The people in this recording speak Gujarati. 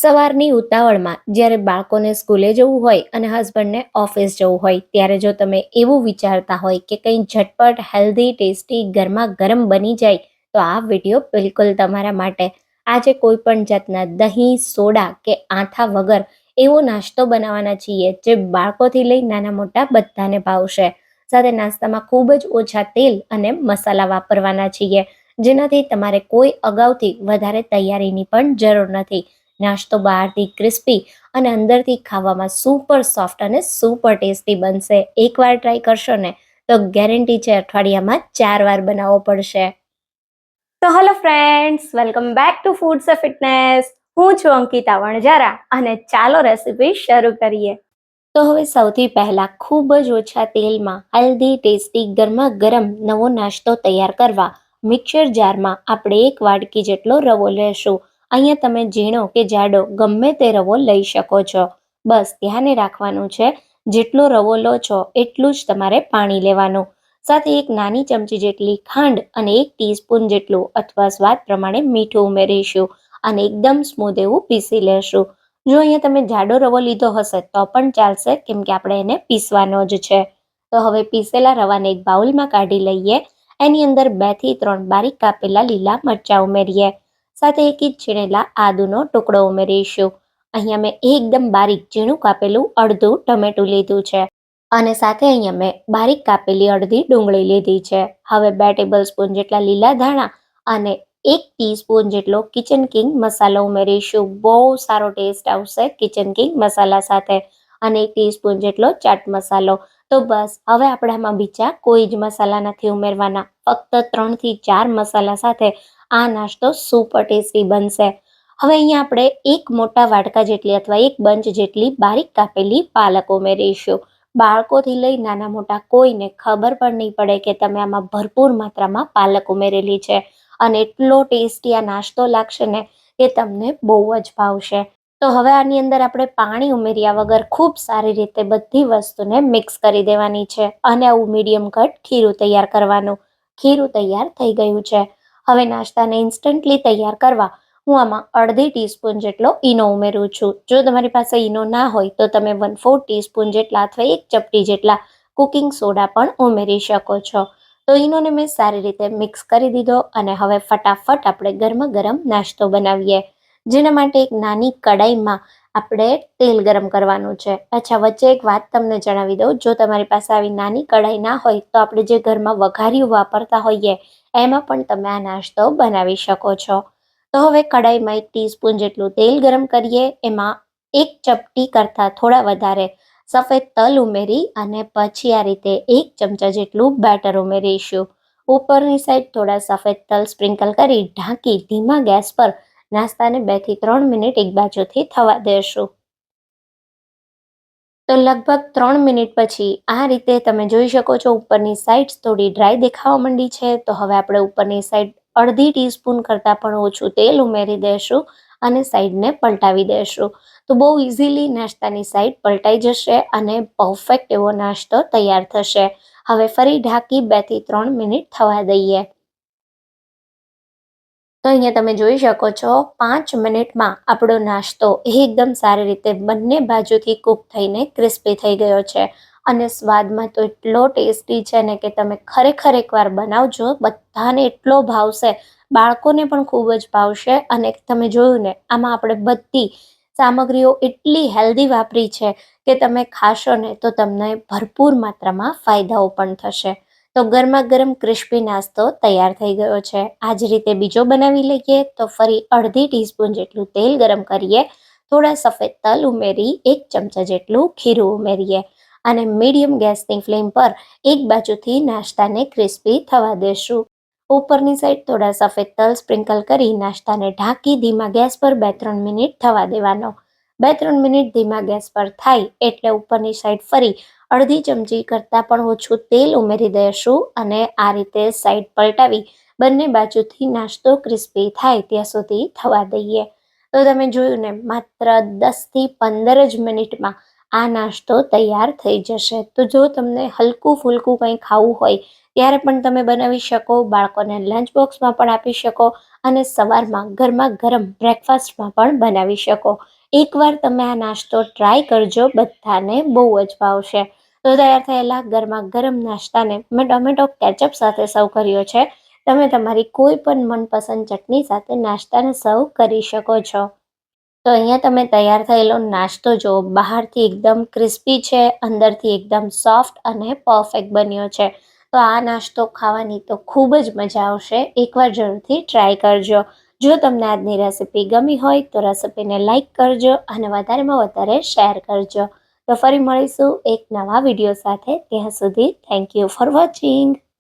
સવારની ઉતાવળમાં જ્યારે બાળકોને સ્કૂલે જવું હોય અને હસબન્ડને ઓફિસ જવું હોય ત્યારે જો તમે એવું વિચારતા હોય કે કંઈ ઝટપટ હેલ્ધી ટેસ્ટી ગરમા ગરમ બની જાય તો આ વિડીયો બિલકુલ તમારા માટે. આજે કોઈ પણ જાતના દહીં સોડા કે આથા વગર એવો નાસ્તો બનાવવાના છીએ જે બાળકોથી લઈ નાના મોટા બધાને ભાવશે. સાથે નાસ્તામાં ખૂબ જ ઓછા તેલ અને મસાલા વાપરવાના છીએ, જેનાથી તમારે કોઈ અગાઉથી વધારે તૈયારીની પણ જરૂર નથી. નાસ્તો બહારથી ક્રિસ્પી અને અંદરથી ખાવામાં સુપર સોફ્ટ અને સુપર ટેસ્ટી બનશે. એકવાર ટ્રાય કરશો ને તો ગેરંટી છે અઠવાડિયામાં 4 વાર બનાવવો પડશે. તો hello friends, welcome back to foods of fitness. હું છું અંકિતા વણજારા અને ચાલો રેસીપી શરૂ કરીએ. તો હવે સૌથી પહેલા ખૂબ જ ઓછા તેલમાં હેલ્ધી ટેસ્ટી ગરમા ગરમ નવો નાસ્તો તૈયાર કરવા મિક્સર જારમાં આપણે 1 વાટકી જેટલો રવો લેશું. અહીંયા તમે ઝીણો કે જાડો ગમે તે રવો લઈ શકો છો. બસ ધ્યાને રાખવાનું છે જેટલો રવો લો છો એટલું જ તમારે પાણી લેવાનું. સાથે એક નાની ચમચી જેટલી ખાંડ અને 1 ટીસ્પૂન જેટલું અથવા સ્વાદ પ્રમાણે મીઠું ઉમેરીશું અને એકદમ સ્મૂધ એવું પીસી લેશું. જો અહીંયા તમે જાડો રવો લીધો હશે તો પણ ચાલશે, કેમ કે આપણે એને પીસવાનો જ છે. તો હવે પીસેલા રવાને એક બાઉલમાં કાઢી લઈએ. એની અંદર 2 થી 3 બારીક કાપેલા લીલા મરચાં ઉમેરીએ. સાથે એક ઇંચ છીણેલા આદુનો ટુકડો ઉમેરીશું. અહીંયા મેં એકદમ બારીક ઝીણું કાપેલું અડધું ટમેટું લીધું છે અને સાથે અહીંયા મેં બારીક કાપેલી અડધી ડુંગળી લીધી છે. હવે 2 ટેબલસ્પૂન જેટલા લીલા ધાણા અને 1 ટીસ્પૂન જેટલો કિચન કિંગ મસાલો ઉમેરીશું. બહુ સારો ટેસ્ટ આવશે કિચન કિંગ મસાલા સાથે. અને 1 ટીસ્પૂન જેટલો ચાટ મસાલો. તો બસ હવે આપણે આમાં બીજા કોઈ જ મસાલા નથી ઉમેરવાના. ફક્ત 3 થી 4 મસાલા સાથે આ નાસ્તો સુપર ટેસ્ટી બનશે. હવે અહીંયા આપણે 1 મોટા વાટકા જેટલી અથવા 1 બંચ જેટલી બારીક કાપેલી પાલક ઉમેરીશું. બાળકોથી લઈ નાના મોટા કોઈને ખબર પણ નહીં પડે કે તમે આમાં ભરપૂર માત્રામાં પાલક ઉમેરેલી છે અને એટલો ટેસ્ટી આ નાસ્તો લાગશે ને કે તમને બહુ જ ભાવશે. તો હવે આની અંદર આપણે પાણી ઉમેર્યા વગર ખૂબ સારી રીતે બધી વસ્તુને મિક્સ કરી દેવાની છે અને આવું મીડિયમ કટ ખીરું તૈયાર કરવાનું. ખીરું તૈયાર થઈ ગયું છે. હવે નાસ્તાને ઇન્સ્ટન્ટલી તૈયાર કરવા હું આમાં અડધી ટીસ્પૂન જેટલો ઈનો ઉમેરું છું. જો તમારી પાસે ઈનો ના હોય તો તમે 1/4 ટીસ્પૂન જેટલા અથવા 1 ચપટી જેટલા કુકિંગ સોડા પણ ઉમેરી શકો છો. તો ઈનોને મેં સારી રીતે મિક્સ કરી દીધો અને હવે ફટાફટ આપણે ગરમા ગરમ નાસ્તો બનાવીએ. જેના માટે એક નાની કડાઈમાં આપણે તેલ ગરમ કરવાનું છે. અચ્છા, વચ્ચે એક વાત તમને જણાવી દઉં, જો તમારી પાસે આવી નાની કડાઈ ના હોય તો આપણે જે ઘરમાં વઘારિયું વાપરતા હોઈએ એમાં પણ તમે આ નાસ્તો બનાવી શકો છો. તો હવે કડાઈમાં 1 ટીસ્પૂન જેટલું તેલ ગરમ કરીએ. એમાં 1 ચપટી કરતાં થોડા વધારે સફેદ તલ ઉમેરી અને પછી આ રીતે 1 ચમચા જેટલું બેટર ઉમેરીશું. ઉપરની સાઈડ થોડા સફેદ તલ સ્પ્રિંકલ કરી ઢાંકી ધીમા ગેસ પર નાસ્તાને 2 થી 3 મિનિટ એક બાજુથી થવા દેશું. તો લગભગ 3 મિનિટ પછી આ રીતે તમે જોઈ શકો છો ઉપરની સાઈડ થોડી ડ્રાય દેખાવા માંડી છે. તો હવે આપણે ઉપરની સાઈડ અડધી ટીસ્પૂન કરતાં પણ ઓછું તેલ ઉમેરી દેશું અને સાઈડને પલટાવી દેશું. તો બહુ ઇઝીલી નાસ્તાની સાઈડ પલટાઈ જશે અને પરફેક્ટ એવો નાસ્તો તૈયાર થશે. હવે ફરી ઢાંકી 2 થી 3 મિનિટ થવા દઈએ. તો અહીંયા તમે જોઈ શકો છો 5 મિનિટમાં આપણો નાસ્તો એકદમ સારી રીતે બંને બાજુથી કૂક થઈને ક્રિસ્પી થઈ ગયો છે અને સ્વાદમાં તો એટલો ટેસ્ટી છે ને કે તમે ખરેખર એકવાર બનાવજો. બધાને એટલો ભાવશે, બાળકોને પણ ખૂબ જ ભાવશે. અને તમે જોયું ને, આમાં આપણે બધી સામગ્રીઓ એટલી હેલ્ધી વાપરી છે કે તમે ખાશો ને તો તમને ભરપૂર માત્રામાં ફાયદાઓ પણ થશે. તો ગરમા ગરમ ક્રિસ્પી નાસ્તો તૈયાર થઈ ગયો છે. આ જ રીતે બીજો બનાવી લઈએ. તો ફરી અડધી ટીસ્પૂન જેટલું તેલ ગરમ કરીએ. થોડા સફેદ તલ ઉમેરી 1 ચમચા જેટલું ખીરું ઉમેરીએ અને મીડિયમ ગેસની ફ્લેમ પર એક બાજુથી નાસ્તાને ક્રિસ્પી થવા દેશું. ઉપરની સાઈડ થોડા સફેદ તલ સ્પ્રિંકલ કરી નાસ્તાને ઢાંકી ધીમા ગેસ પર 2-3 મિનિટ થવા દેવાનો. 2-3 મિનિટ ધીમા ગેસ પર થાય એટલે ઉપરની સાઈડ ફરી અડધી ચમચી કરતાં પણ ઓછું તેલ ઉમેરી દઈશું અને આ રીતે સાઈડ પલટાવી બંને બાજુથી નાસ્તો ક્રિસ્પી થાય ત્યાં સુધી થવા દઈએ. તો તમે જોયું ને, માત્ર 10 થી 15 જ મિનિટમાં આ નાસ્તો તૈયાર થઈ જશે. તો જો તમને હલકું ફૂલકું કંઈ ખાવું હોય ત્યારે પણ તમે બનાવી શકો. બાળકોને લંચ બોક્સમાં પણ આપી શકો અને સવારમાં ગરમા ગરમ બ્રેકફાસ્ટમાં પણ બનાવી શકો. એકવાર તમે આ નાસ્તો ટ્રાય કરજો, બધાને બહુ જ ભાવશે. તો તૈયાર થયેલા ગરમા ગરમ નાસ્તાને મેં ટોમેટો કેચઅપ સાથે સર્વ કર્યો છે. તમે તમારી કોઈ પણ મનપસંદ ચટણી સાથે નાસ્તાને સર્વ કરી શકો છો. તો અહીંયા તમે તૈયાર થયેલો નાસ્તો જો, બહારથી એકદમ ક્રિસ્પી છે, અંદરથી એકદમ સોફ્ટ અને પરફેક્ટ બન્યો છે. તો આ નાસ્તો ખાવાની તો ખૂબ જ મજા આવશે. એકવાર જરૂરથી ટ્રાય કરજો. જો તમને આજની રેસિપી ગમી હોય તો રેસિપીને લાઈક કરજો અને વધારેમાં વધારે શેર કરજો. તો ફરી મળીશું એક નવા વિડીયો સાથે. ત્યાં સુધી થેન્ક યુ ફોર વોચિંગ.